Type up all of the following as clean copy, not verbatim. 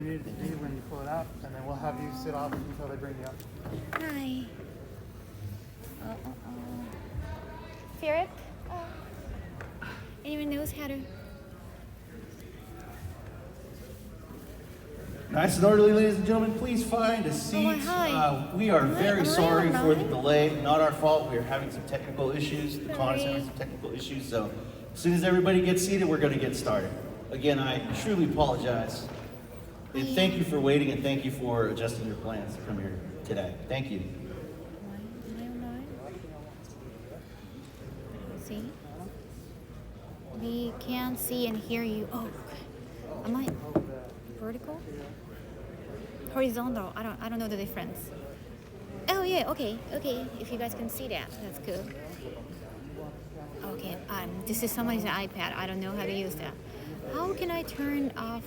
You need it to be when you pull it out, and then we'll have you sit off until they bring you up. Hi. Ferret? Anyone knows how to... Nice and orderly, ladies and gentlemen. Please find a seat. Hi. We are very sorry Hi. for the delay. Not our fault. We are having some technical issues. The con is having some technical issues. So as soon as everybody gets seated, we're going to get started. Again, I truly apologize. And thank you for waiting, and thank you for adjusting your plans to come here today. Thank you. See? We can't see and hear you. Oh, am I vertical? Horizontal. I don't know the difference. Oh yeah, okay. If you guys can see that, that's good. Okay, this is somebody's iPad. I don't know how to use that. How can I turn off?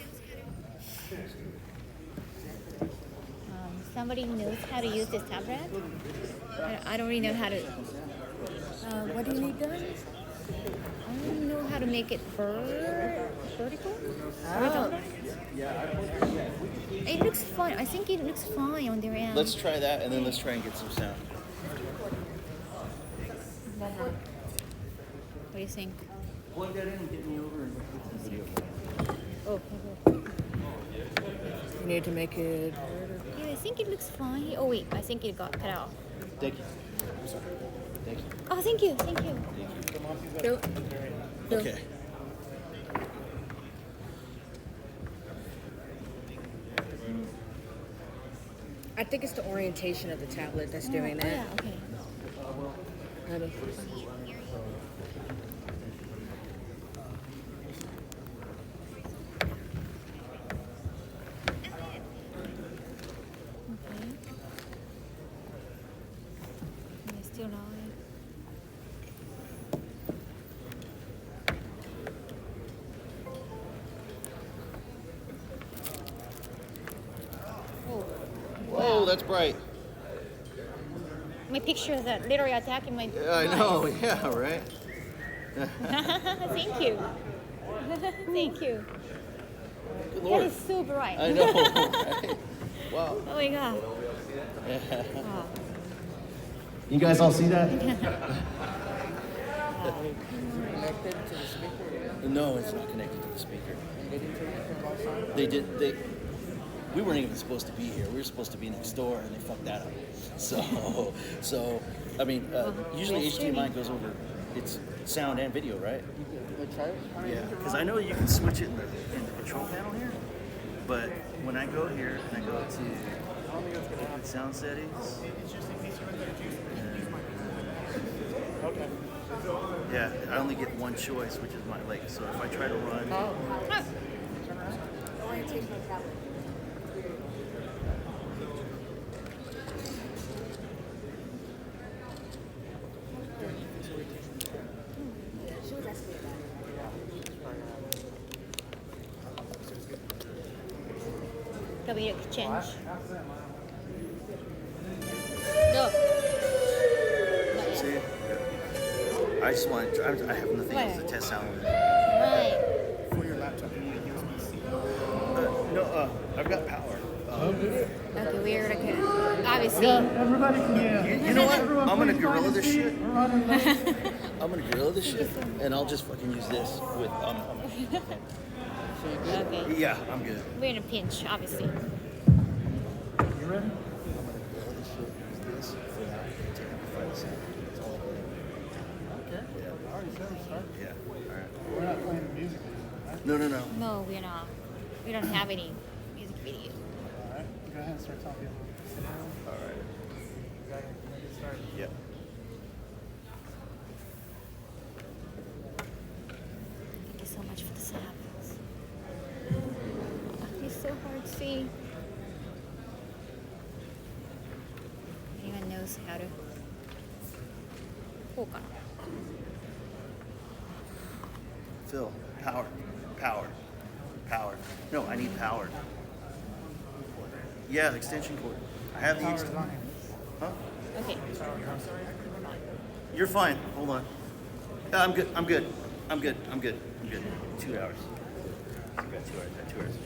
Somebody knows how to use this tablet? I don't really know how to. What do you need done? I don't know how to make it vertical. It looks fine. I think it looks fine on their end. Let's try that, and then let's try and get some sound. What do you think? Plug that in and get me over and get some video. Oh, You need to make it. yeah, I think it looks fine. Oh wait, I think it got cut off. Thank you. Thank you. Oh, thank you. Bill. Okay. I think it's the orientation of the tablet that's doing that. Yeah, okay. Ready? Still not. Whoa, that's bright. My pictures are literally attacking my. Yeah, I know. Yeah, right. Thank you. Thank you. Good That Lord. is so bright. I know. Right? Wow. Oh my god. Wow. You guys all see that? Connected to the speaker. No, it's not connected to the speaker. And they didn't take it from outside. They did. We weren't even supposed to be here. We were supposed to be next door, and they fucked that up. So I mean, usually HDMI goes over its sound and video, right? Yeah, because I know you can switch it in the control panel here, but when I go here and I go to open sound settings, yeah, I only get one choice, which is my like. So if I try to run, Can we exchange? No. see, I just want to. I have nothing else to test sound. Right. For your laptop, you need a USB-C. No, I've got power. Okay, we're like obviously. Everybody can get. You know what? Everyone I'm gonna please gorilla find a this seat. shit. We're running late. I'm gonna gorilla this shit, and I'll just fucking use this with. Okay. Yeah, I'm good. We're in a pinch, obviously. You ready? I'm gonna gorilla this shit, use this for that, to amplify the sound. That's all I Okay. Yeah. I already said we start. Yeah. All right. We're not playing the music, right? No. No, we're not. We don't have any music video. All right. Go ahead and start telling people. All right. You gotta get started. Yeah. Thank you so much for the samples. It's so hard to see. Anyone knows how to? Oh, God. Phil, power. No, I need power. Yeah, the extension cord. I have the Power's extension. on here. Huh? Okay. You're fine. Hold on. I'm good. 2 hours. I've got 2 hours. 2 hours.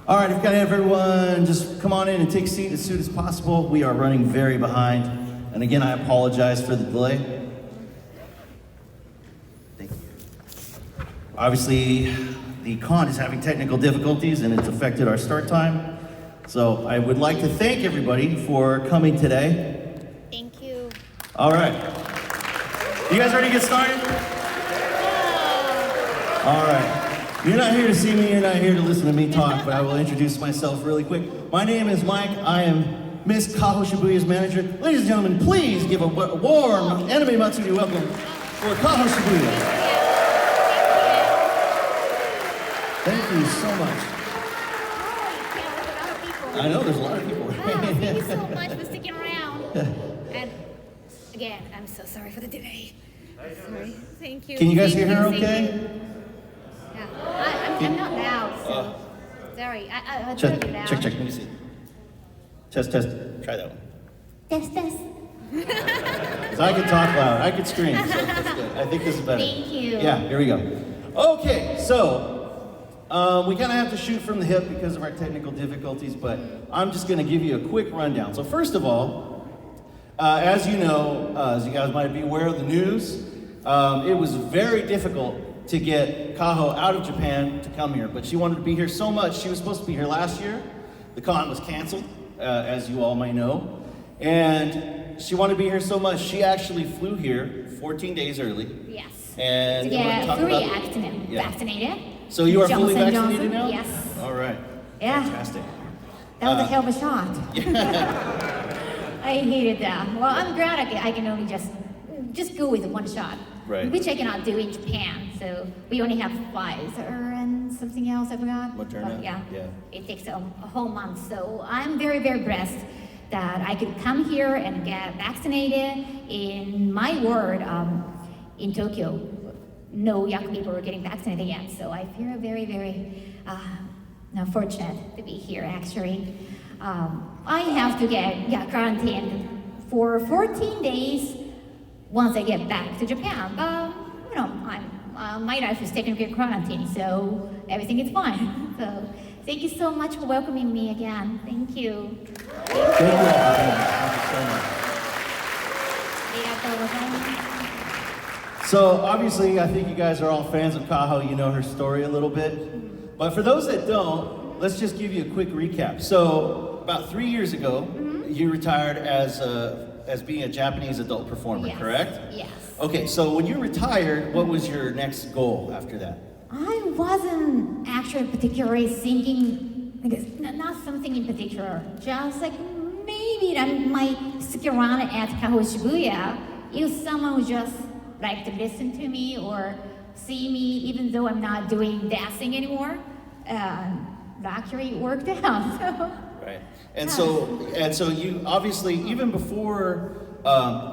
All right, I've got everyone just come on in and take a seat as soon as possible. We are running very behind. And again, I apologize for the delay. Thank you. Obviously, the con is having technical difficulties and it's affected our start time. So I would like to thank everybody for coming today. Thank you. All right. You guys ready to get started? All right. You're not here to see me, you're not here to listen to me talk, but I will introduce myself really quick. My name is Mike. I am Miss Kaho Shibuya's manager. Ladies and gentlemen, please give a warm Anime Matsuri welcome for Kaho Shibuya. Thank you so much. I know there's a lot of people. Thank you so much for sticking around. And again, I'm so sorry for the delay. Sorry. Thank you. Can you guys hear her Thank you. okay? Yeah. I'm not loud, so sorry. I'll turn it down. Check, let me see. Test, try that one. Test. Because I can talk loud, I can scream, so that's good. I think this is better. Thank you. Yeah, here we go. Okay, so we kind of have to shoot from the hip because of our technical difficulties, but I'm just going to give you a quick rundown. So first of all, as you know, as you guys might be aware of the news, it was very difficult to get Kaho out of Japan to come here, but she wanted to be here so much. She was supposed to be here last year. The con was canceled, as you all may know, and she wanted to be here so much, she actually flew here 14 days early. Yes. And to we're gonna get talk fully about vaccinated. So you are fully Johnson vaccinated Johnson? now? Yes. All right. Yeah. Fantastic. That was a hell of a shot. I hated that. Well, I'm glad I can only just go with one shot. Right. Which I cannot do in Japan. So we only have Pfizer and something else I forgot. Moderna? But yeah. Yeah. It takes a whole month. So I'm very, very blessed that I could come here and get vaccinated. In my ward, in Tokyo, no young people are getting vaccinated yet. So I feel very, very fortunate to be here actually. I have to get quarantined for 14 days once I get back to Japan. But you know, my life is technically quarantine, so everything is fine. So thank you so much for welcoming me again. Thank you. Thank you so much. So obviously, I think you guys are all fans of Kaho. You know her story a little bit. But for those that don't, let's just give you a quick recap. So about 3 years ago, you retired as being a Japanese adult performer, Yes. correct? Yes. Okay, so when you retired, what was your next goal after that? I wasn't actually particularly thinking, not something in particular, just like maybe I might stick around at Kaho Shibuya if someone would just like to listen to me or see me even though I'm not doing dancing anymore. That actually worked out. So. Right. And so you obviously, even before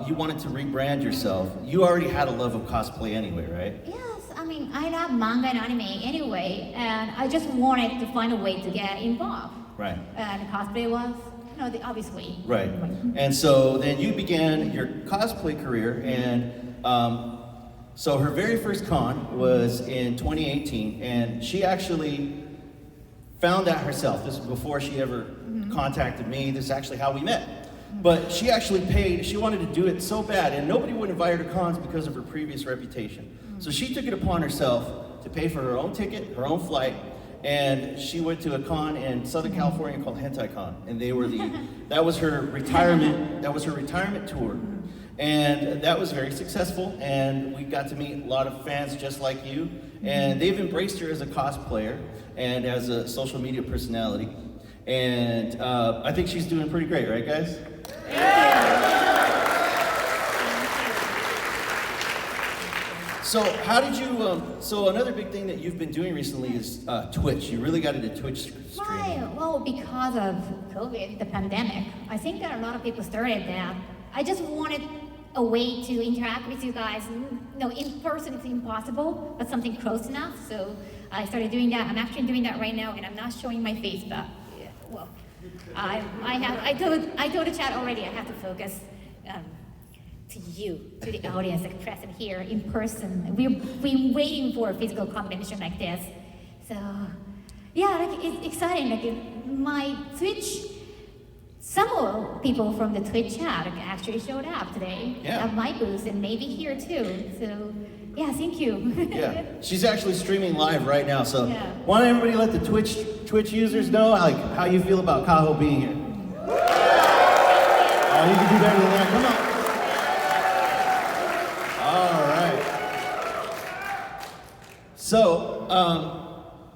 you wanted to rebrand yourself, you already had a love of cosplay anyway, right? Yes, I mean, I love manga and anime anyway, and I just wanted to find a way to get involved. Right. And cosplay was, the obvious way. Right. And so then you began your cosplay career, and so her very first con was in 2018, and she actually found that herself. This was before she ever contacted me. This is actually how we met. But she actually she wanted to do it so bad, and nobody would invite her to cons because of her previous reputation. So she took it upon herself to pay for her own ticket, her own flight, and she went to a con in Southern California called Hentai Con, and that was her retirement tour. And that was very successful, and we got to meet a lot of fans just like you, and they've embraced her as a cosplayer and as a social media personality, and I think she's doing pretty great, right guys? So how did you, so another big thing that you've been doing recently is Twitch. You really got into Twitch streaming. Why? Well, because of COVID, the pandemic, I think that a lot of people started that. I just wanted a way to interact with you guys. In person it's impossible, but something close enough. So I started doing that. I'm actually doing that right now, and I'm not showing my face, but well, I told the chat already. I have to focus to you, to the audience like present here in person. We've been waiting for a physical convention like this. So yeah, like it's exciting. Like my Twitch, some people from the Twitch chat actually showed up today Yeah. at my booth and maybe here too. So yeah, thank you. Yeah, she's actually streaming live right now. So Yeah. why don't everybody let the Twitch users know like how you feel about Kaho being here? Oh, you can do better than that. Come on. All right. So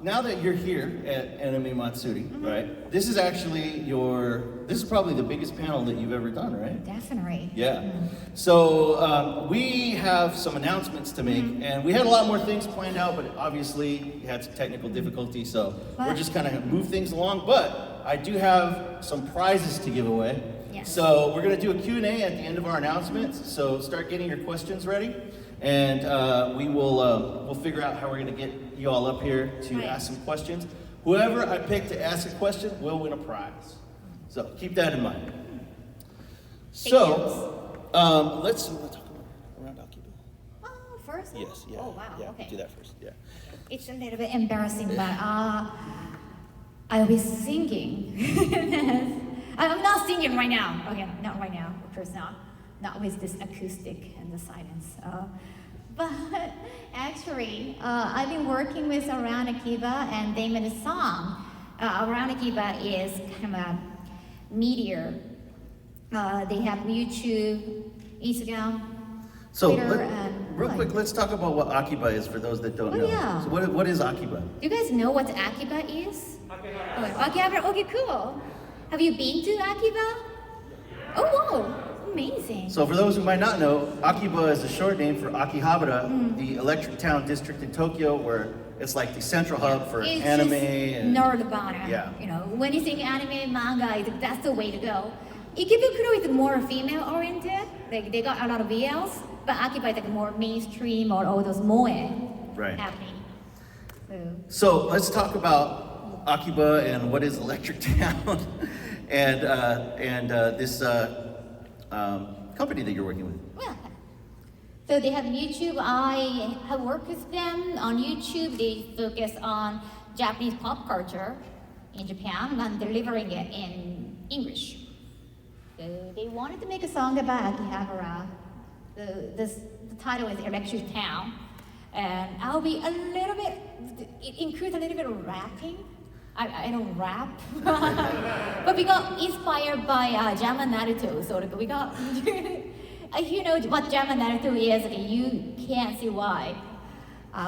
now that you're here at Anime Matsuri, right? This is actually this is probably the biggest panel that you've ever done, right? Definitely. Yeah. So we have some announcements to make, and we had a lot more things planned out, but obviously we had some technical difficulties, so we're just kind of move things along. But I do have some prizes to give away. Yes. So we're gonna do a Q&A at the end of our announcements. So start getting your questions ready, and we'll figure out how we're gonna get you all up here to ask some questions. Whoever I pick to ask a question will win a prize. So keep that in mind. So, let's talk about around Akiba. Oh, first? Yes, yeah. Oh, wow, Yeah, okay. do that first, yeah. It's a little bit embarrassing, but I'll be singing. I'm not singing right now. Okay, not right now, of course not. Not with this acoustic and the silence. But actually, I've been working with Around Akiba, and they made a song. Around Akiba is kind of a media. They have YouTube, Instagram, So Twitter, and real quick, let's talk about what Akiba is for those that don't know. yeah. So what is Akiba? Do you guys know what Akiba is? Akiba. Okay, cool. Have you been to Akiba? Oh, wow, amazing. So for those who might not know, Akiba is a short name for Akihabara, the electric town district in Tokyo, where it's like the central hub for It's anime just and Nerdbana. Yeah. You know, when you think anime, manga, that's the way to go. Ikebukuro is more female-oriented. Like they got a lot of BLs, but Akiba is like more mainstream or all those moe happening. So let's talk about Akiba and what is Electric Town and this company that you're working with. Well, so they have YouTube. I have worked with them on YouTube. They focus on Japanese pop culture in Japan and delivering it in English. So they wanted to make a song about Akihabara. The title is Electric Town. And I'll be a little bit, it includes a little bit of rapping. I don't rap, but we got inspired by Jama Naruto, so we got, if you know what Jama Naruto is, okay, you can't see why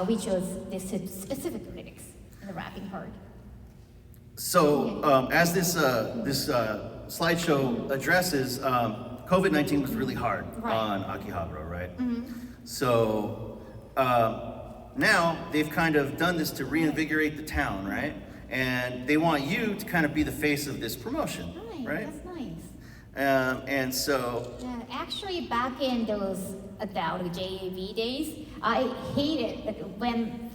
we chose this specific lyrics in the rapping part. So as this slideshow addresses, COVID-19 was really hard on Akihabara, right? So now they've kind of done this to reinvigorate the town, right? And they want you to kind of be the face of this promotion, right? That's nice. And so... Yeah, actually, back in those adult JV days, I hated when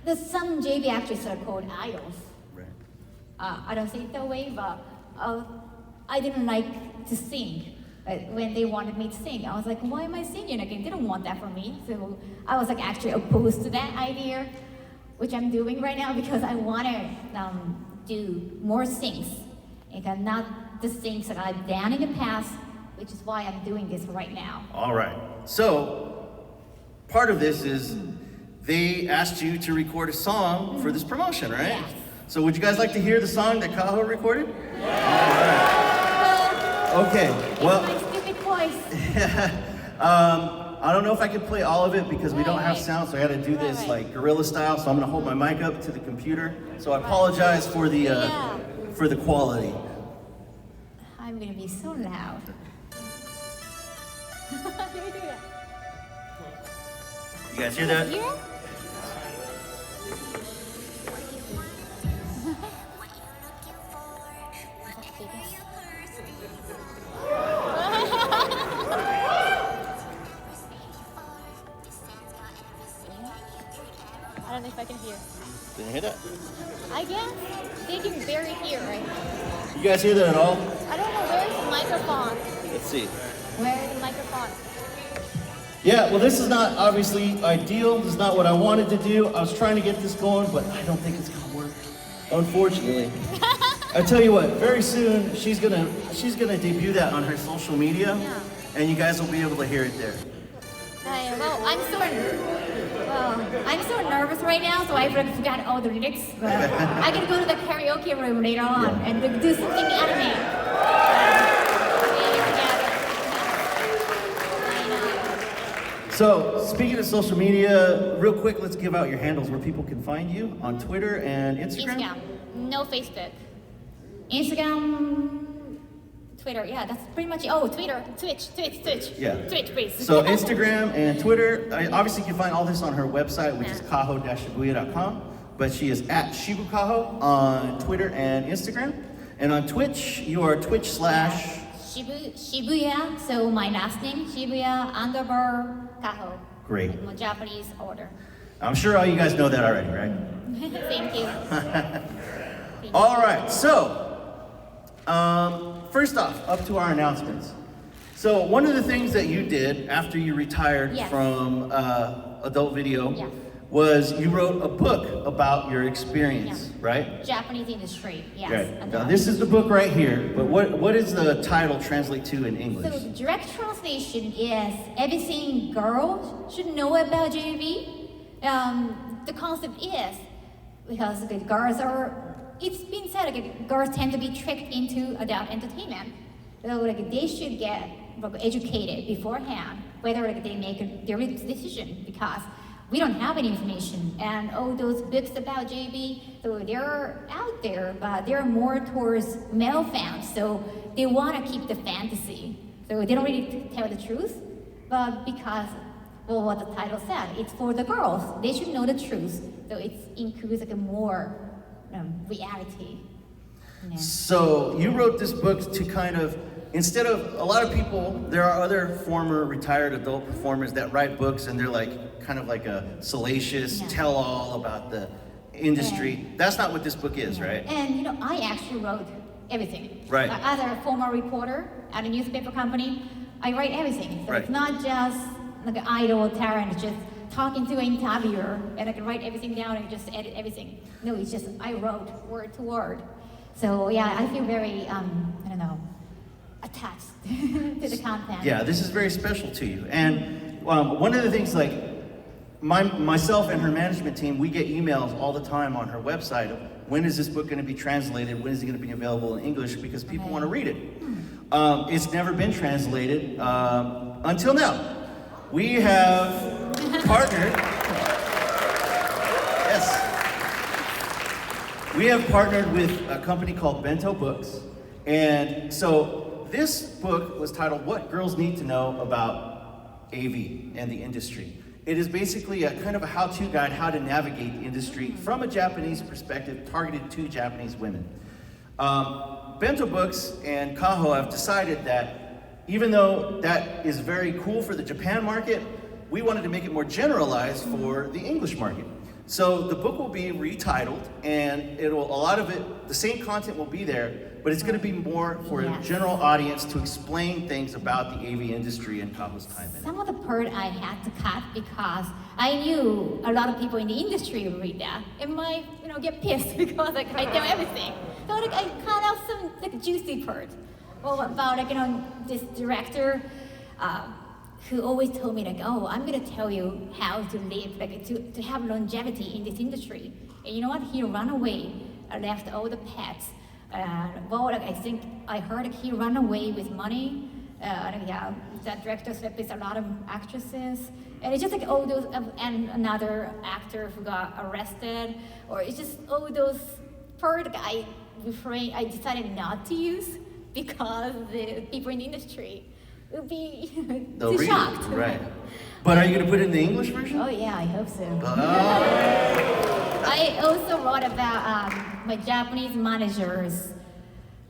some JV actors are called idols. Right. I don't say it that way, but I didn't like to sing. When they wanted me to sing, I was like, why am I singing again? They don't want that from me. So I was like actually opposed to that idea, which I'm doing right now because I want to do more things and not the things that I've done in the past, which is why I'm doing this right now. All right. So part of this is they asked you to record a song for this promotion, right? Yes. So would you guys like to hear the song that Kaho recorded? Yeah. All right. Okay. Well. My stupid voice. I don't know if I can play all of it because we don't have sound, so I got to do this like guerrilla style. So I'm gonna hold my mic up to the computer. So I apologize for the quality. I'm gonna be so loud. You guys hear that? Yeah? I don't know if I can hear. Didn't hear that? I guess they can barely hear, right? You guys hear that at all? I don't know, where's the microphone? Let's see. Where's the microphone? Yeah, well this is not obviously ideal. This is not what I wanted to do. I was trying to get this going, but I don't think it's gonna work. Unfortunately. I tell you what, very soon she's gonna debut that on her social media, and you guys will be able to hear it there. Well, I'm so nervous right now, so I forgot all the lyrics. But I can go to the karaoke room later on and do something anime. So, speaking of social media, real quick, let's give out your handles where people can find you on Twitter and Instagram. Instagram, no Facebook. Instagram, Twitter, yeah, that's pretty much it. Oh, Twitter, Twitch. Yeah. Twitch, please. So Instagram and Twitter, obviously you can find all this on her website, which is kaho-shibuya.com. But she is at Shibukaho on Twitter and Instagram. And on Twitch, you are Twitch/ Shibuya, so my last name, Shibuya_Kaho. Great. In Japanese order. I'm sure all you guys know that already, right? Thank you. All right, so first off, up to our announcements. So one of the things that you did after you retired from adult video was you wrote a book about your experience, right? Japanese industry, yes. Right. Now this is the book right here, but what does the title translate to in English? So the direct translation is everything girls should know about JV. The concept is because the girls are, it's been said like girls tend to be tricked into adult entertainment. So like they should get educated beforehand whether like they make their decision, because we don't have any information, and all those books about JB, so they're out there, but they're more towards male fans, so they want to keep the fantasy. So they don't really tell the truth, but because, well, what the title said, it's for the girls. They should know the truth, so it includes like a more reality. Yeah. So you wrote this book to kind of, instead of, a lot of people, there are other former retired adult performers that write books and they're like, kind of like a salacious tell-all about the industry. That's not what this book is, right? And you know, I actually wrote everything. Right. As a former reporter at a newspaper company, I write everything. So it's not just like an idle talent, just talking to an interviewer and I can write everything down and just edit everything. No, it's just I wrote word to word. So yeah, I feel very, I don't know, attached to the content. Yeah, this is very special to you. And one of the things, like, myself and her management team, we get emails all the time on her website of when is this book going to be translated, when is it going to be available in English, because people want to read it. It's never been translated until now. We have partnered, we have partnered with a company called Bento Books, and so this book was titled What Girls Need to Know About AV and the Industry. It is basically a kind of a how-to guide how to navigate the industry from a Japanese perspective targeted to Japanese women. Bento Books and Kaho have decided that even though that is very cool for the Japan market, we wanted to make it more generalized for the English market. So the book will be retitled, and a lot of it, the same content will be there, but it's going to be more for a general audience to explain things about the AV industry and Kaho's time in it. Some of the part I had to cut because I knew a lot of people in the industry would read that and might, get pissed because I tell everything. So I cut out some juicy part. Well, about this director who always told me I'm gonna tell you how to live, to have longevity in this industry. And you know what? He ran away, left all the pets. I think I heard he ran away with money. That director slept with a lot of actresses. And it's just all those, and another actor who got arrested. Or it's just all those part I decided not to use because the people in the industry would be too shocked. Right. But are you going to put it in the English version? Oh yeah, I hope so. I also wrote about my Japanese managers.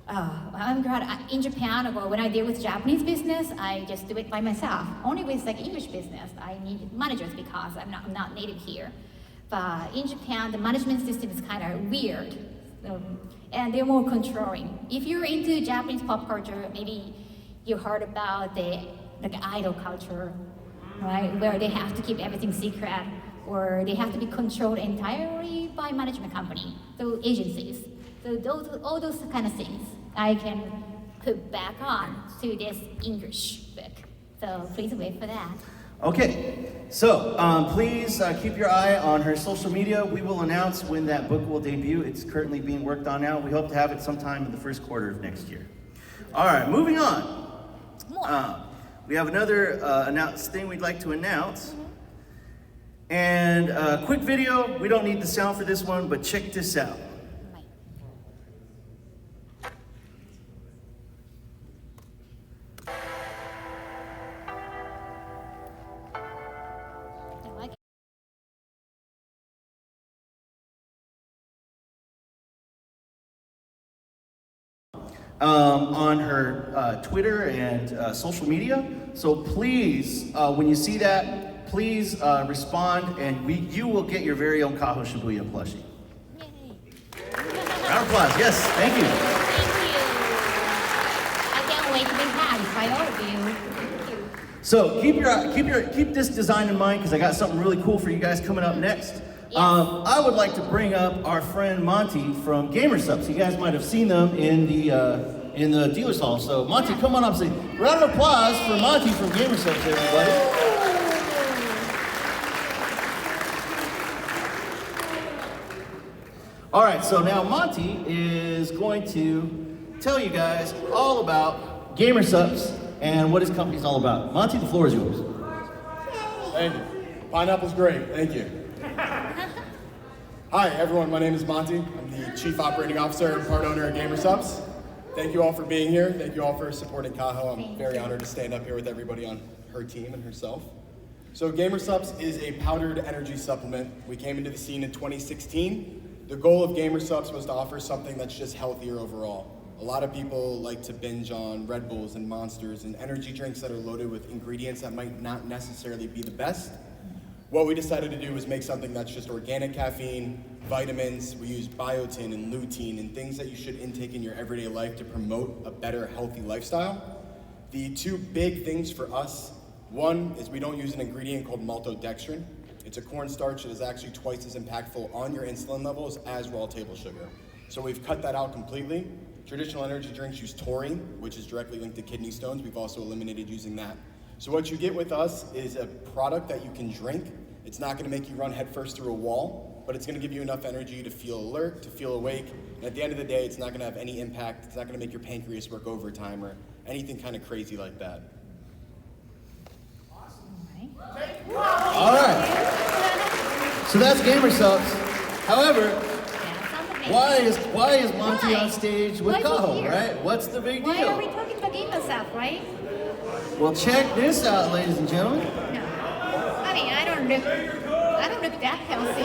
I'm glad in Japan, when I deal with Japanese business, I just do it by myself. Only with English business, I need managers because I'm not native here. But in Japan, the management system is kind of weird, and they're more controlling. If you're into Japanese pop culture, maybe you heard about the idol culture, right? Where they have to keep everything secret. or they have to be controlled entirely by management company, so agencies. So all those kind of things I can put back on to this English book. So please wait for that. Okay, so please keep your eye on her social media. We will announce when that book will debut. It's currently being worked on now. We hope to have it sometime in the first quarter of next year. All right, moving on. We have another thing we'd like to announce. And a quick video. We don't need the sound for this one, but check this out. On her Twitter and social media. So please, when you see that, please respond, and you will get your very own Kaho Shibuya plushie. Yay. Round of applause. Yes, thank you. Thank you. I can't wait to be tagged by all of you. Thank you. So keep this design in mind, because I got something really cool for you guys coming up next. Yes. I would like to bring up our friend Monty from GamerSupps. You guys might have seen them in the dealer's hall. So Monty, come on up. Say round of applause for Monty from GamerSupps, everybody. All right, so now Monty is going to tell you guys all about GamerSupps and what his company's all about. Monty, the floor is yours. Thank you. Pineapple's great. Thank you. Hi, everyone. My name is Monty. I'm the Chief Operating Officer and part owner of GamerSupps. Thank you all for being here. Thank you all for supporting Kaho. I'm very honored to stand up here with everybody on her team and herself. So GamerSupps is a powdered energy supplement. We came into the scene in 2016. The goal of GamerSupps was to offer something that's just healthier overall. A lot of people like to binge on Red Bulls and Monsters and energy drinks that are loaded with ingredients that might not necessarily be the best. What we decided to do was make something that's just organic caffeine, vitamins. We use biotin and lutein and things that you should intake in your everyday life to promote a better, healthy lifestyle. The two big things for us, one is we don't use an ingredient called maltodextrin. It's a cornstarch that is actually twice as impactful on your insulin levels as raw table sugar. So we've cut that out completely. Traditional energy drinks use taurine, which is directly linked to kidney stones. We've also eliminated using that. So what you get with us is a product that you can drink. It's not gonna make you run headfirst through a wall, but it's gonna give you enough energy to feel alert, to feel awake. And at the end of the day, it's not gonna have any impact. It's not gonna make your pancreas work overtime or anything kind of crazy like that. All right. So that's GamerSupps. However, why is Monty on stage with Kaho, right? What's the big deal? Why are we talking about GamerSupps, right? Well, check this out, ladies and gentlemen. No. I mean, I don't look that healthy.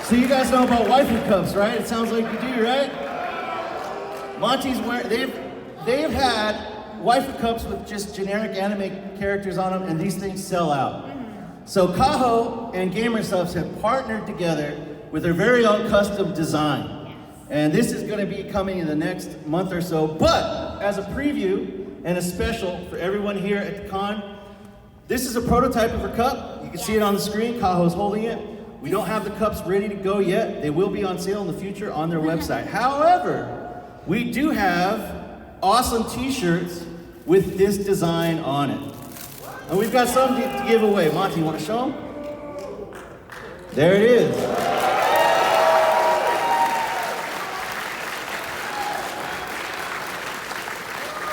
So you guys know about waifu cups, right? It sounds like you do, right? Monty's wearing, they've had waifu cups with just generic anime characters on them, and these things sell out. So Kaho and GamerSupps have partnered together with their very own custom design. And this is gonna be coming in the next month or so, but as a preview and a special for everyone here at the con, this is a prototype of her cup. You can see it on the screen, Kaho's holding it. We don't have the cups ready to go yet. They will be on sale in the future on their website. However, we do have awesome t-shirts with this design on it. And we've got some to give away. Monty, you want to show them? There it is.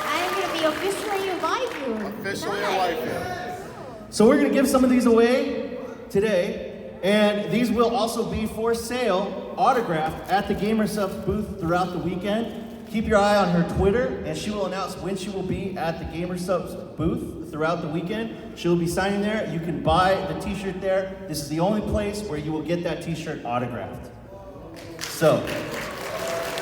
I'm going to be officially a waifu. Officially a waifu. So we're going to give some of these away today. And these will also be for sale, autographed, at the GamerSupps booth throughout the weekend. Keep your eye on her Twitter, and she will announce when she will be at the GamerSupps booth throughout the weekend. She'll be signing there. You can buy the t-shirt there. This is the only place where you will get that t-shirt autographed. So,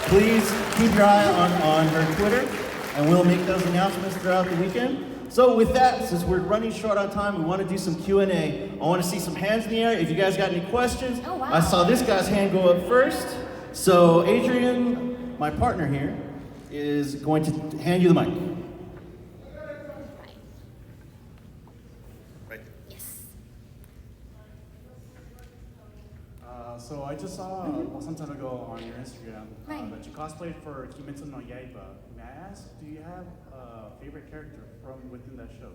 please keep your eye on her Twitter, and we'll make those announcements throughout the weekend. So with that, since we're running short on time, we want to do some Q&A. I want to see some hands in the air. If you guys got any questions, Oh, wow. I saw this guy's hand go up first. So Adrian, my partner here, is going to hand you the mic. Right. Yes. So I just saw some time ago on your Instagram Right. that you cosplayed for Kimetsu no Yaiba. May I ask, do you have a favorite character from within that show?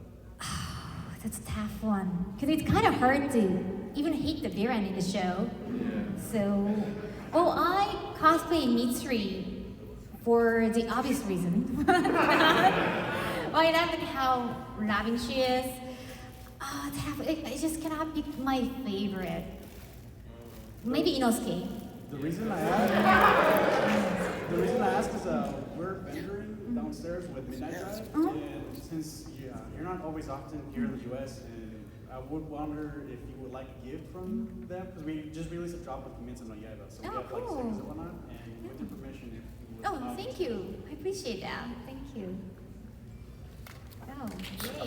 That's a tough one. Because it's kind of hard to even hate the villain in the show. So, well, I cosplay Matsuri for the obvious reason. Well, I like how loving she is. I just cannot pick my favorite. Maybe Inosuke. The reason I ask is we're venturing downstairs with Midnight Drive, and since you're not always often here in the U.S., and I would wonder if you would like a gift from them, because we just released a drop with Kimetsu no Yaiba, so we have like cool. stickers and whatnot, and with your permission, if you would. Oh, thank you. I appreciate that. Thank you. Oh, yay.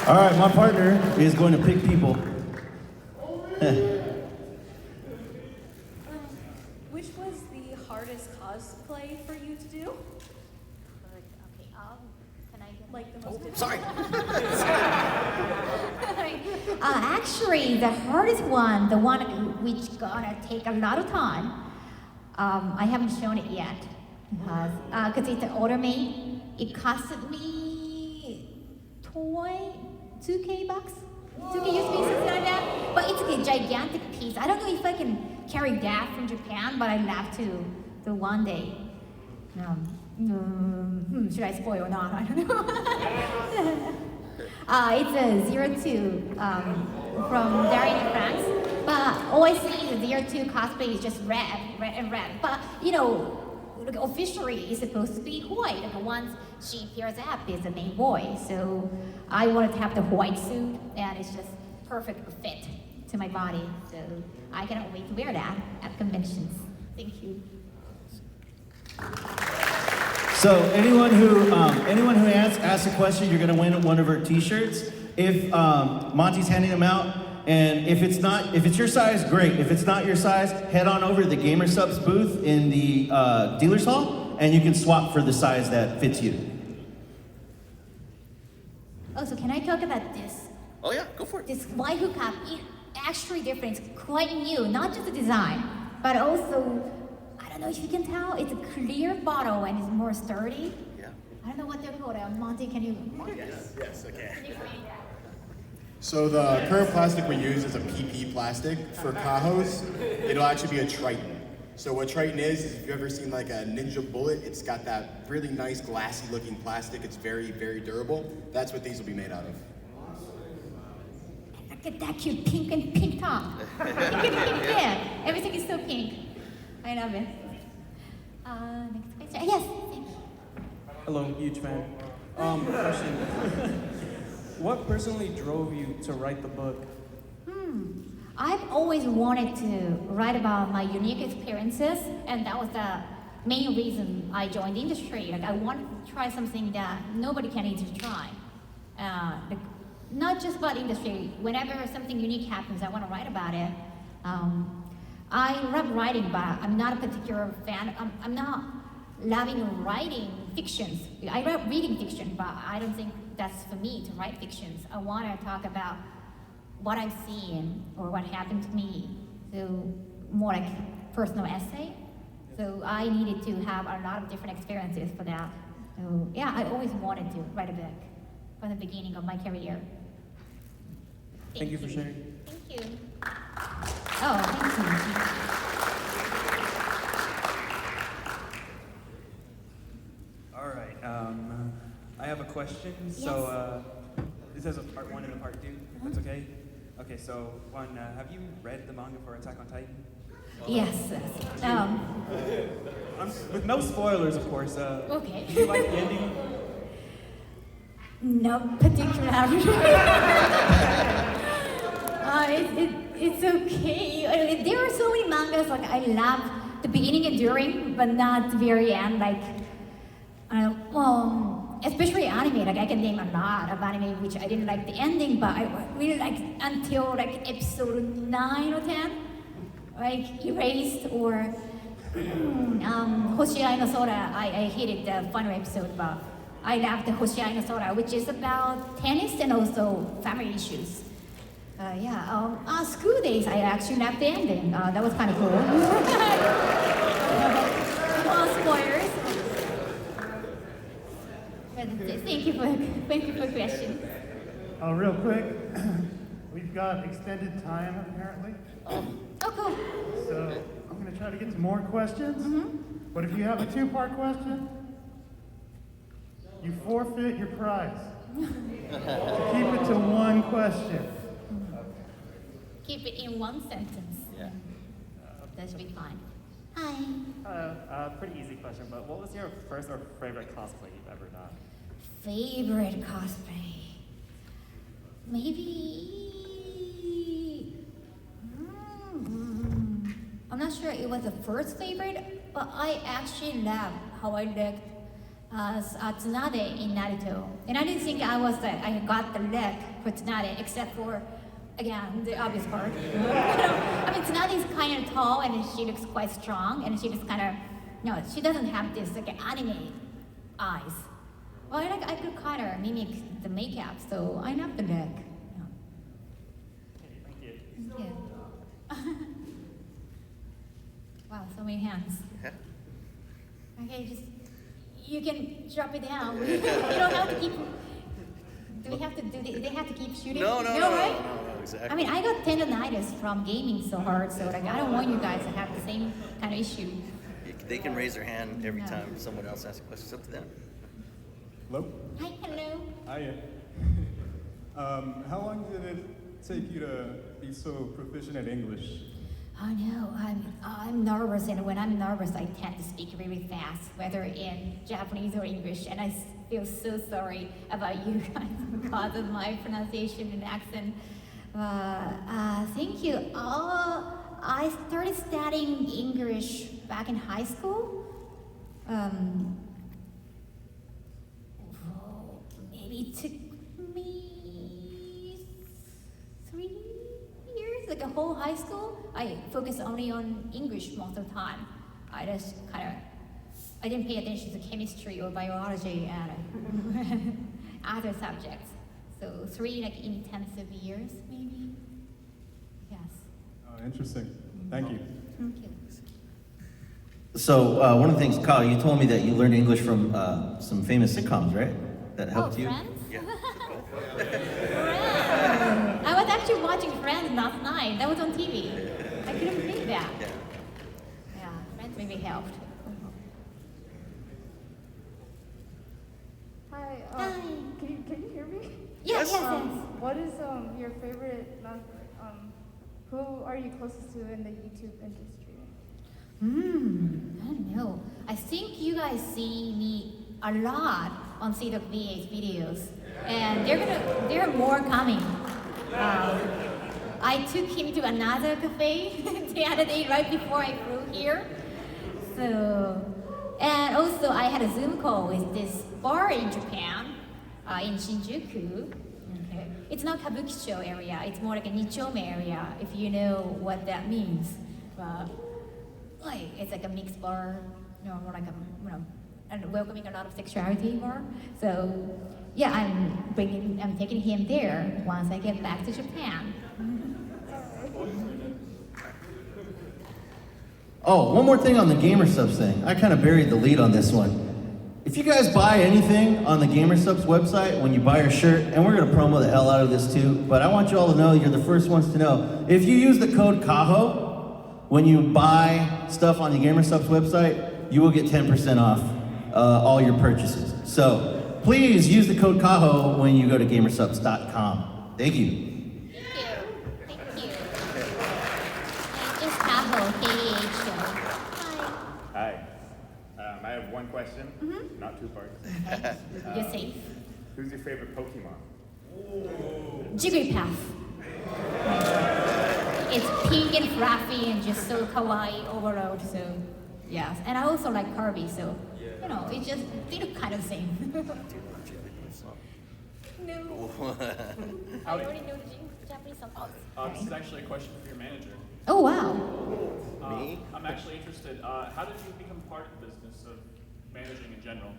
All right, my partner is going to pick people. Which was the hardest cosplay for you to do? Okay, can I get Like the most difficult? Sorry. actually, the hardest one, the one which gonna take a lot of time, I haven't shown it yet because it's an order made. It costed me $2K bucks. 2K used to be something like that, but it's a gigantic piece. I don't know if I can carry that from Japan, but I'd love to one day. Should I spoil or not? I don't know. It's a 02 from Darien, France. But all I see is the 02 cosplay is just red. But like, officially it's supposed to be white. Like once she pairs up is the main boy. So I wanted to have the white suit, and it's just perfect fit to my body. So I cannot wait to wear that at conventions. Thank you. So anyone who asks a question, you're gonna win one of her T-shirts. If Monty's handing them out, and if it's your size, great. If it's not your size, head on over to the Gamer Subs booth in the dealer's hall, and you can swap for the size that fits you. Oh, so can I talk about this? Oh yeah, go for it. This white hookup, it actually different. It's quite new, not just the design, but also, I don't know if you can tell, it's a clear bottle and it's more sturdy. Yeah. I don't know what they're called. Monty, can you? Yes, okay. So the current plastic we use is a PP plastic. For Kahos, it'll actually be a Triton. So what Triton is if you've ever seen like a Ninja Bullet, it's got that really nice glassy looking plastic. It's very, very durable. That's what these will be made out of. Look at that cute pink top. Yeah, everything is so pink. I love it. Next question. Yes, thank you. Hello, huge fan. Question. What personally drove you to write the book? I've always wanted to write about my unique experiences, and that was the main reason I joined the industry. Like I wanted to try something that nobody can easily try. Like, not just about industry. Whenever something unique happens, I want to write about it. I love writing, but I'm not a particular fan. I'm not loving writing fictions. I love reading fiction, but I don't think that's for me to write fictions. I want to talk about what I'm seeing or what happened to me. So more like personal essay. So I needed to have a lot of different experiences for that. So yeah, I always wanted to write a book from the beginning of my career. Thank you for sharing. Thank you. Oh, thank you. All right. I have a question. So this has a part 1 and a part 2. If that's okay. Okay. So one, have you read the manga for Attack on Titan? Yes. With no spoilers, of course. Okay. Do you like the ending? No particular. It's okay. There are so many mangas like I love the beginning and during, but not the very end. Like, especially anime. Like I can name a lot of anime which I didn't like the ending, but I really liked until like episode 9 or 10, like Erased or Hoshiai no Sora, I hated the final episode, but I loved the Hoshiai no Sora, which is about tennis and also family issues. School days, I actually loved the ending. That was kind of cool. Spoilers. But thank you for the question. Real quick, we've got extended time apparently. Oh, cool. So I'm going to try to get to more questions. But if you have a two-part question, you forfeit your prize. Keep it to one question. Keep it in one sentence. Yeah. That should be fine. Hi. Pretty easy question, but what was your first or favorite cosplay you've ever done? Favorite cosplay? Maybe. I'm not sure it was the first favorite, but I actually loved how I looked as Tsunade in Naruto. And I didn't think I got the look for Tsunade, except for, again, the obvious part. I mean, Tsunade is kind of tall and she looks quite strong, and she just kind of, she doesn't have this like anime eyes. Well, I could kind of mimic the makeup, so I love the look. Okay, thank you. Thank you. Wow, so many hands. Okay, just, you can drop it down. You don't have to keep, do they have to keep shooting? No, right? no, exactly. I mean, I got tendonitis from gaming so hard, so like, I don't want you guys to have the same kind of issue. They can raise their hand every time someone else asks a question. It's up to them. Hello? Hi, hello. Hiya. How long did it take you to be so proficient at English? Oh no, I'm nervous, and when I'm nervous, I tend to speak really fast, whether in Japanese or English, and I feel so sorry about you guys because of my pronunciation and accent. Thank you. I started studying English back in high school. Maybe it took me 3 years, like a whole high school. I focused only on English most of the time. I just I didn't pay attention to chemistry or biology and other subjects. So 3 like intensive years, maybe. Yes. Oh, interesting. Thank you. Thank you. So one of the things, Kyle, you told me that you learned English from some famous sitcoms, right? That helped you? Friends? Yeah. Friends. I was actually watching Friends last night. That was on TV. I couldn't believe that. Yeah, Friends maybe helped. Hi. Hi. Can you hear me? Yes. What is your favorite? Who are you closest to in the YouTube industry? I don't know. I think you guys see me a lot on C.VA's videos, and there are more coming. I took him to another cafe the other day right before I flew here. So, and also I had a Zoom call with this bar in Japan, in Shinjuku. Okay. It's not Kabukicho area, it's more like a Nichome area, if you know what that means. It's like a mixed bar, more like a, and welcoming a lot of sexuality more. So, yeah, I'm taking him there once I get back to Japan. Oh, one more thing on the GamerSubs thing. I kind of buried the lead on this one. If you guys buy anything on the GamerSubs website, when you buy your shirt, and we're going to promo the hell out of this too, but I want you all to know, you're the first ones to know, if you use the code KAHO, when you buy stuff on the GamerSubs website, you will get 10% off all your purchases. So please use the code KAHO when you go to gamersubs.com. Thank you. Thank you. It's Kaho, K-A-H-O. Hi. I have one question, not 2 parts. Okay. You're safe. Who's your favorite Pokemon? Jigglypuff. It's pink and fluffy and just so kawaii overall, so yes. And I also like Kirby, so, it just, they look kind of the same. No. I Howdy. already know the Japanese song. Oh, This is actually a question for your manager. oh wow. Me? I'm actually interested. How did you become part of the business of managing in general?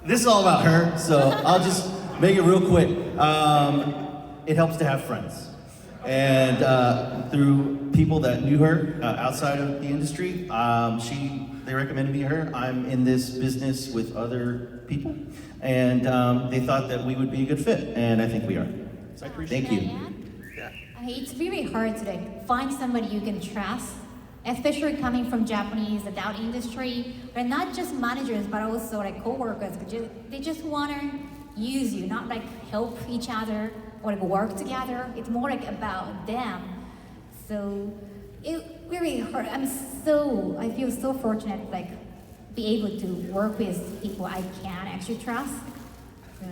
This is all about her, so I'll just make it real quick. It helps to have friends. And through people that knew her outside of the industry, they recommended me to her. I'm in this business with other people, and they thought that we would be a good fit, and I think we are. So I appreciate Thank you. It's very hard to like find somebody you can trust, especially coming from Japanese adult industry. They're not just managers, but also like coworkers. They just want to use you, not like help each other or like work together. It's more like about them. So it really hard. I feel so fortunate, like be able to work with people I can actually trust. So,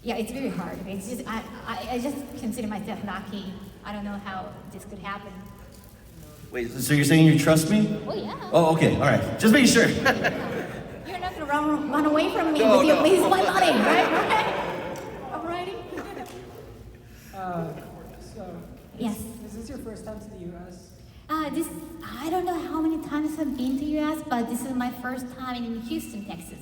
yeah, it's very hard. It's just I just consider myself lucky. I don't know how this could happen. Wait, so you're saying you trust me? Oh yeah. Oh, okay, all right. Just making sure. You're not gonna run away from me No, with your no. with my money, right? Alrighty. So, Yes. is this your first time to the U.S.? I don't know how many times I've been to US, but this is my first time in Houston, Texas.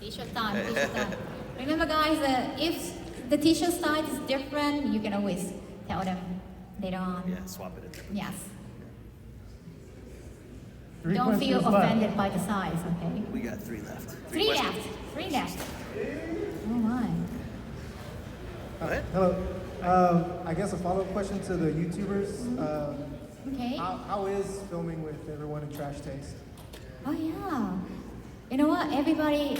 T-shirt time, T-shirt time. Remember guys, if the T-shirt size is different, you can always tell them later on. Yeah, swap it in. Yes. Three Don't feel questions left. offended by the size, okay? We got 3 left. Three questions. left. Three left. Oh my. What? Hello. I guess a follow-up question to the YouTubers. Okay. How is filming with everyone in Trash Taste? Oh yeah. You know what? Everybody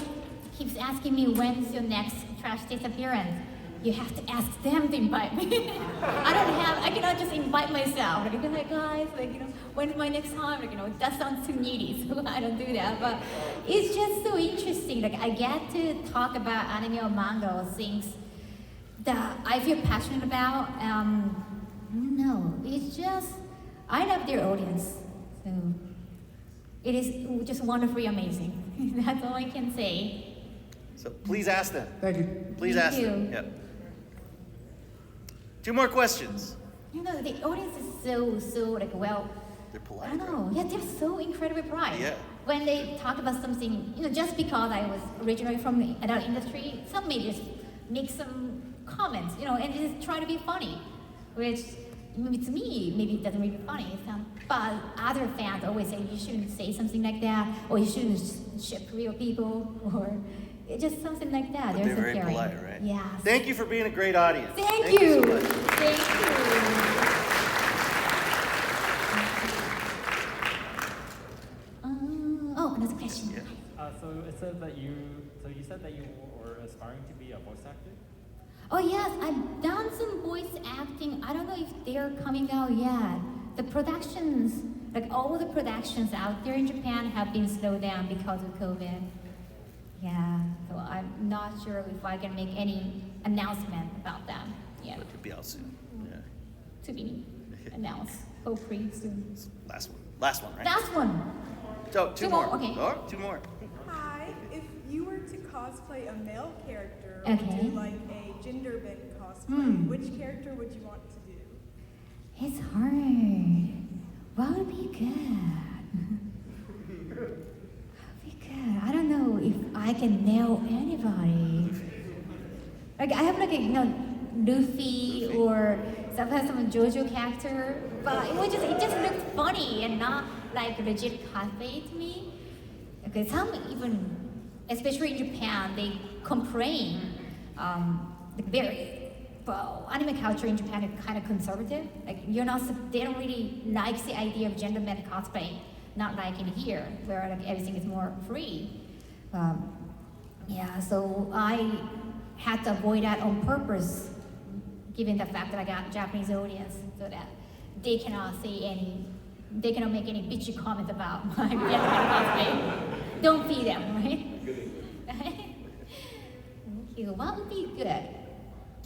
keeps asking me when's your next Trash Taste appearance. You have to ask them to invite me. I cannot just invite myself. Like, be like, guys, like, you know, when's my next time? Like, you know, that sounds too needy, so I don't do that. But it's just so interesting. Like, I get to talk about anime or manga or things that I feel passionate about. No, it's just, I love their audience. So it is just wonderfully amazing. That's all I can say. So please ask them. Thank you. Please Thank ask you. them. Yep. 2 more questions. You know, the audience is so like, well, They're I polite. don't know. Yeah, they're so incredibly bright. Yeah. When they talk about something, you know, just because I was originally from the adult industry, some may just make some comments, you know, and just try to be funny, which to me, maybe it doesn't really be funny. But other fans always say you shouldn't say something like that, or you shouldn't ship real people, or it's just something like that. But they're There's a very caring. polite, right? Yes. Thank you for being a great audience. Thank you. so much. Thank you. Oh, another question. Yeah. So you said that you were aspiring to be a voice actor? Oh yes, I've done some voice acting. I don't know if they're coming out yet. The productions, like all the productions out there in Japan have been slowed down because of COVID. Yeah, so I'm not sure if I can make any announcement about them yet. But it'll be out soon. Yeah. To be announced, hopefully soon. Last one. Last one, right? Last one. So, two more. Okay. Oh, 2 more. Hi, if you were to cosplay a male character or Okay. do like a gender bent cosplay, which character would you want to do? It's hard. What would be good? I don't know if I can nail anybody. Like I have like a Luffy or sometimes some JoJo character, but it just looked funny and not like legit cosplay to me. Okay, some even, especially in Japan, they complain. Like anime culture in Japan is kind of conservative. Like they don't really like the idea of gender bent cosplay. Not like in here, where like everything is more free. Yeah, so I had to avoid that on purpose, given the fact that I got a Japanese audience, so that they cannot make any bitchy comments about my cosplay. Don't feed them, right? Thank you. What would be good?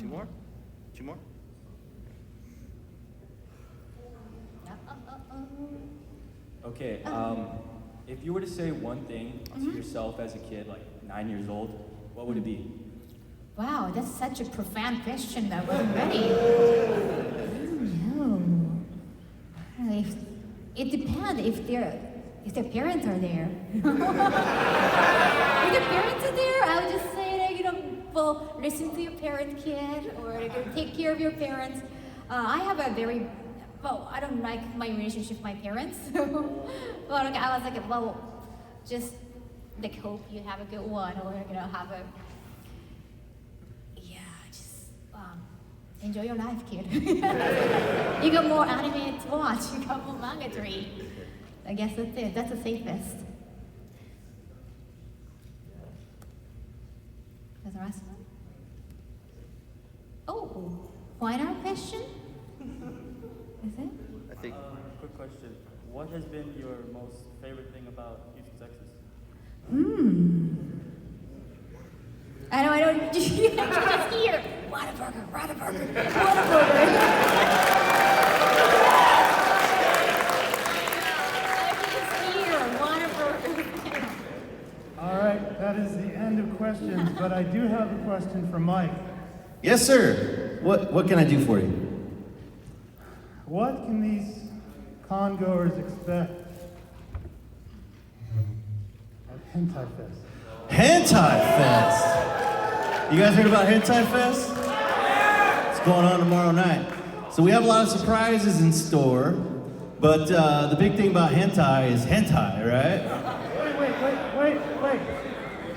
Two more? Two more? Okay, if you were to say one thing to yourself as a kid, like 9 years old, what would it be? Wow, that's such a profound question. I wasn't ready. No. It depends if their parents are there. If their parents are there, I would just say that, well, listen to your parent, kid, or take care of your parents. I have a very, I don't like my relationship with my parents. But I was like, well, just hope you have a good one, or have a, enjoy your life, kid. You got more anime to watch, you got more manga to read. I guess that's it, that's the safest. That's the last one? Oh, final question? Is it? I think. Quick question. What has been your most favorite thing about Houston, Texas? I don't, just here. Whataburger. All right, that is the end of questions, but I do have a question for Mike. Yes, sir. What can I do for you? What can these con-goers expect at Hentai Fest? Hentai Fest! You guys heard about Hentai Fest? It's going on tomorrow night. So we have a lot of surprises in store, but the big thing about hentai is hentai, right? Wait.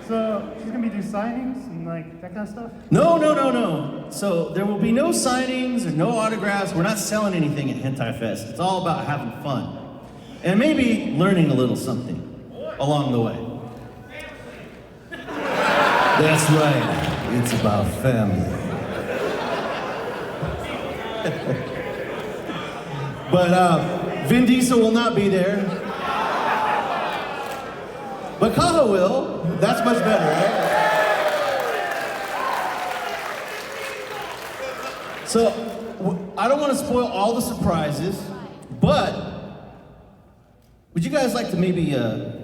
So she's gonna be doing signings and like that kind of stuff? No. So there will be no signings and no autographs. We're not selling anything at Hentai Fest. It's all about having fun. And maybe learning a little something along the way. That's right. It's about family. But Vin Diesel will not be there. But Kaho will. That's much better, right? So, I don't want to spoil all the surprises, but would you guys like to maybe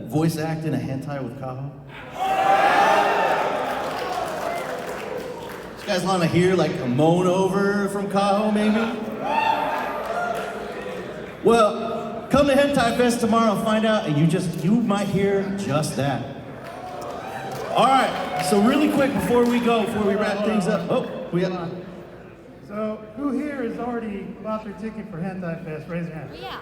voice act in a hentai with Kaho? You guys want to hear like a moan over from Kaho, maybe? Well, come to Hentai Fest tomorrow and find out, and you might hear just that. All right, so really quick before we wrap things up. So, who here has already bought their ticket for Hentai Fest? Raise your hand. Yeah.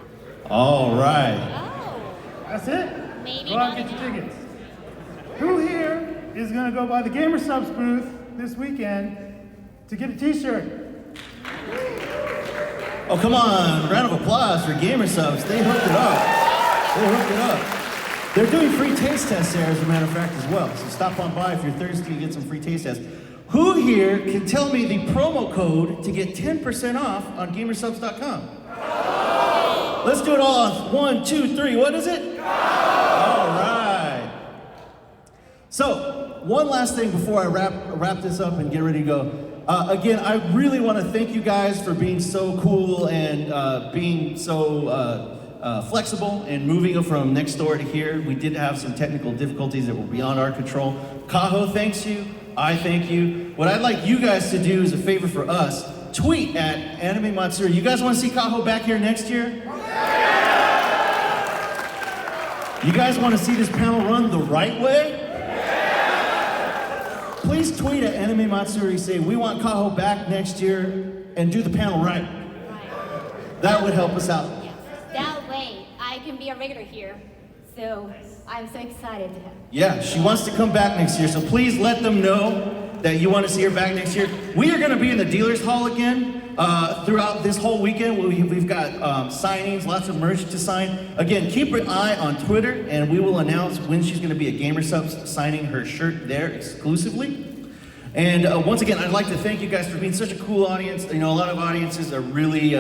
All right. Oh. That's it? Maybe Go out not and get your enough. tickets. Who here is going to go by the Gamer Subs booth this weekend to get a t-shirt? Oh, come on. Round of applause for Gamer Subs. They hooked it up. They're doing free taste tests there, as a matter of fact, as well. So stop on by if you're thirsty and get some free taste tests. Who here can tell me the promo code to get 10% off on gamersubs.com? Let's do it all off. 1, 2, 3. What is it? All right. So, one last thing before I wrap this up and get ready to go. Again, I really want to thank you guys for being so cool and being so flexible and moving from next door to here. We did have some technical difficulties that were beyond our control. Kaho thanks you. I thank you. What I'd like you guys to do as a favor for us, tweet at Anime Matsuri. You guys want to see Kaho back here next year? You guys want to see this panel run the right way? Please tweet at Anime Matsuri, say we want Kaho back next year, and do the panel right. That would help us out. Yeah. That way, I can be a regular here. So, I'm so excited to have. Yeah, she wants to come back next year, so please let them know that you want to see her back next year. We are going to be in the dealer's hall again throughout this whole weekend. We've got signings, lots of merch to sign. Again, keep an eye on Twitter, and we will announce when she's going to be at GamerSubs signing her shirt there exclusively. And once again, I'd like to thank you guys for being such a cool audience. You know, a lot of audiences are really,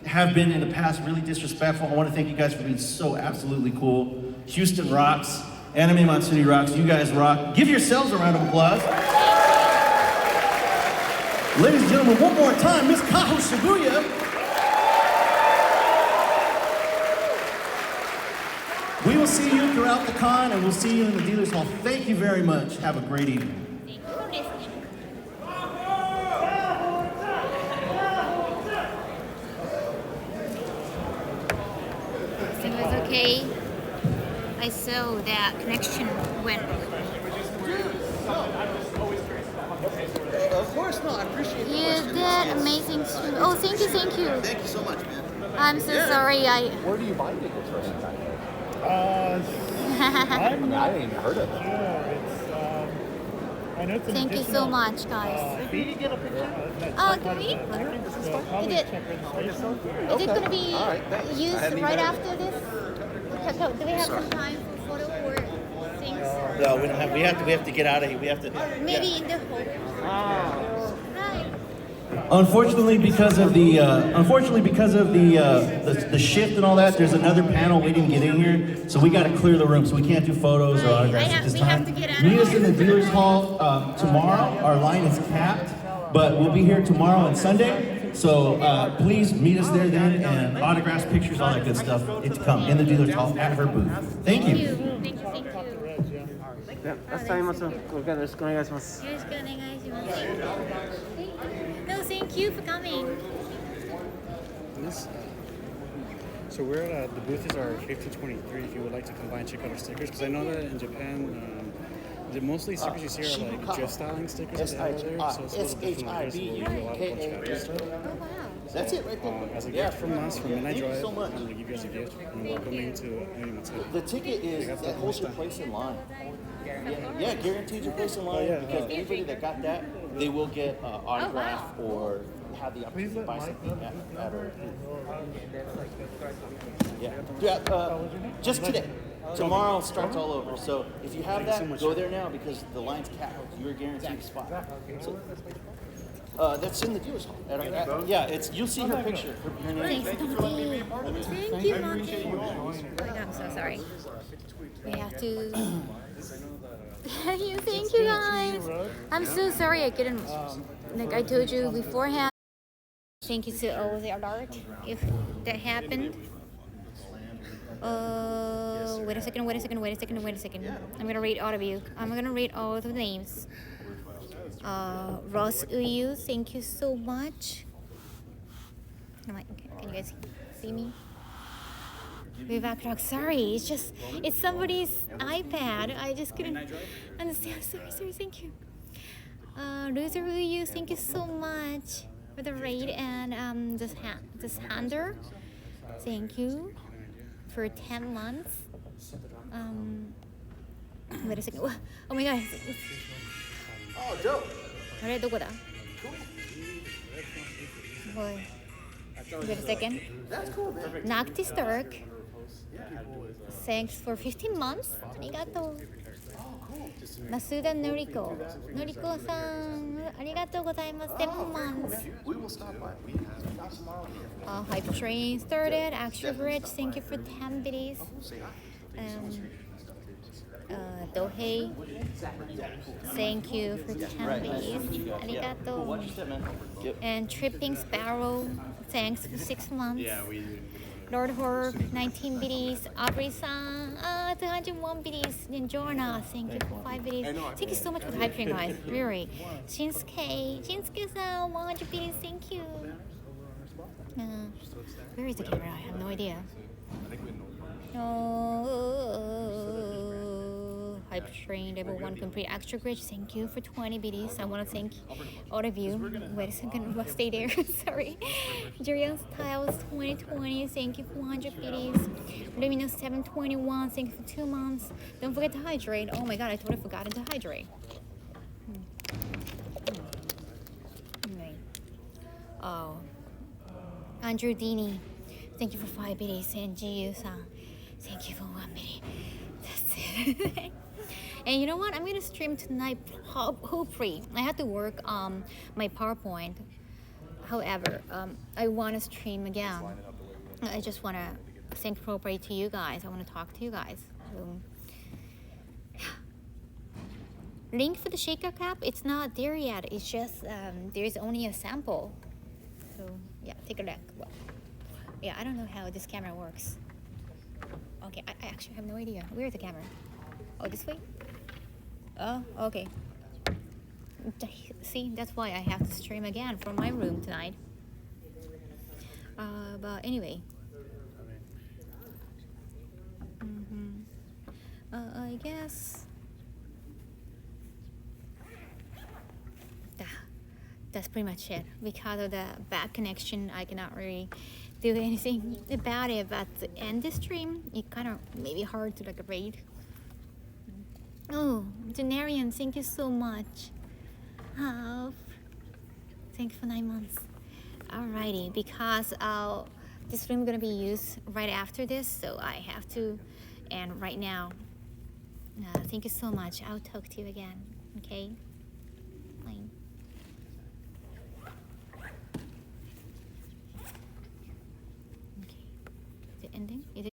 have been in the past really disrespectful. I want to thank you guys for being so absolutely cool. Houston rocks. Anime Matsuri rocks. You guys rock. Give yourselves a round of applause. Ladies and gentlemen, one more time, Miss Kaho Shibuya. We will see you throughout the con, and we'll see you in the dealer's hall. Thank you very much. Have a great evening. Thank you for listening. Everything was okay. I saw that connection went. Of course not. I appreciate the You question. did amazing stream. Oh, thank you, thank you. Thank you so much, man. I'm so sorry. Where do you buy tickets for that time? I didn't even heard of it. I know it's an Thank you so much, guys. Did you get a picture? Can we? Is it going to be used right after this? Do we have some time for photo or things? No, we don't have. We have to get out of here. We have to. Maybe in the hall. Hi. Unfortunately, because of the the shift and all that, there's another panel waiting to get in here, so we got to clear the room. So we can't do photos or autographs at this time. Meet us in the dealer's hall tomorrow. Our line is capped, but we'll be here tomorrow and Sunday. So please meet us there then, and autographs, pictures, all that good stuff. It's come in the dealer's hall at her booth. Thank you. Thank you. 明日会います。これからよろしくお願いします。よろしくお願いします。No, thank you for coming. So we're at the booth is our 1523. If you would like to come by and check out our stickers, because I know that in Japan, the mostly stickers you see are like drift styling stickers that they have over there. So it's a little different. I guess we'll do a lot of bunch of other stuff. That's it right there. As a gift from us, from Midnight Thank you Drive, so much. I'm gonna give you guys a gift and welcoming to Anime Matsuri. The ticket is that holds your place in line. Yeah, guaranteed your place in line, because anybody that got that, they will get autograph or have the opportunity to buy something at her. Yeah, just today. Tomorrow starts all over. So if you have that, go there now because the line's capped. You're guaranteed a spot. So, that's in the dealer's hall. Yeah, you'll see her picture. Her name. Thank you, Monty. Oh my God, I'm so sorry. We have to. Thank you guys. I'm so sorry I couldn't. Like I told you beforehand. Thank you to all the alert if that happened. Wait a second. I'm gonna read all of you. I'm gonna read all of the names. Ross Uyu, thank you so much. Can you guys see me? Vivek Rock, sorry, it's somebody's iPad. I just couldn't understand. Sorry, thank you. Loser Uyu, thank you so much for the raid and this hander. Thank you for 10 months. Wait a second. Oh my God. Oh, dope. あれどこだ? Boy. Wait a second. That's cool, man. Nocti Stark. Thanks for 15 months. ありがとう。Masuda Noriko. Noriko さん、ありがとうございます。7 months. We will stop by. We have tomorrow. Hype train started. Extra Bridge. Thank you for 10 biddies. Dohei. Thank you for 10 biddies. Arigato. And Tripping Sparrow. Thanks for 6 months. Lord Horror, 19 biddies. Aubrey-san, 201 biddies. Ninjorna, thank you for 5 biddies. Thank you so much for the hype train, guys. Really. Shinsuke-san, 100 biddies. Thank you. Where is the camera? I have no idea. Hype train level 1 complete. Extra Bridge, thank you for 20 biddies. I want to thank all of you. Wait a second, we'll stay there. Sorry. Jurian Styles 2020, thank you for 100 biddies. Luminous 721, thank you for 2 months. Don't forget to hydrate. Oh my God, I totally forgot to hydrate. Okay. Oh. Andrew Dini, thank you for 5 biddies. And Jiyu-san, thank you for 1 biddy. That's it. And you know what? I'm gonna stream tonight, hopefully. I have to work on my PowerPoint. However, I want to stream again. I just want to thank appropriately to you guys. I want to talk to you guys. Link for the shaker cap, it's not there yet. It's just there's only a sample. So yeah, take a look. Well, yeah, I don't know how this camera works. Okay, I actually have no idea. Where's the camera? Oh, this way? Oh, okay. See, that's why I have to stream again from my room tonight. But anyway. I guess that's pretty much it. Because of the bad connection, I cannot really do anything about it. But to end the stream, it kind of maybe hard to like read. Oh, Denarian, thank you so much. Oh, thank you for 9 months. Alrighty, because this stream gonna be used right after this, so I have to end right now. Thank you so much. I'll talk to you again. Okay. Bye. Okay. The ending? Is it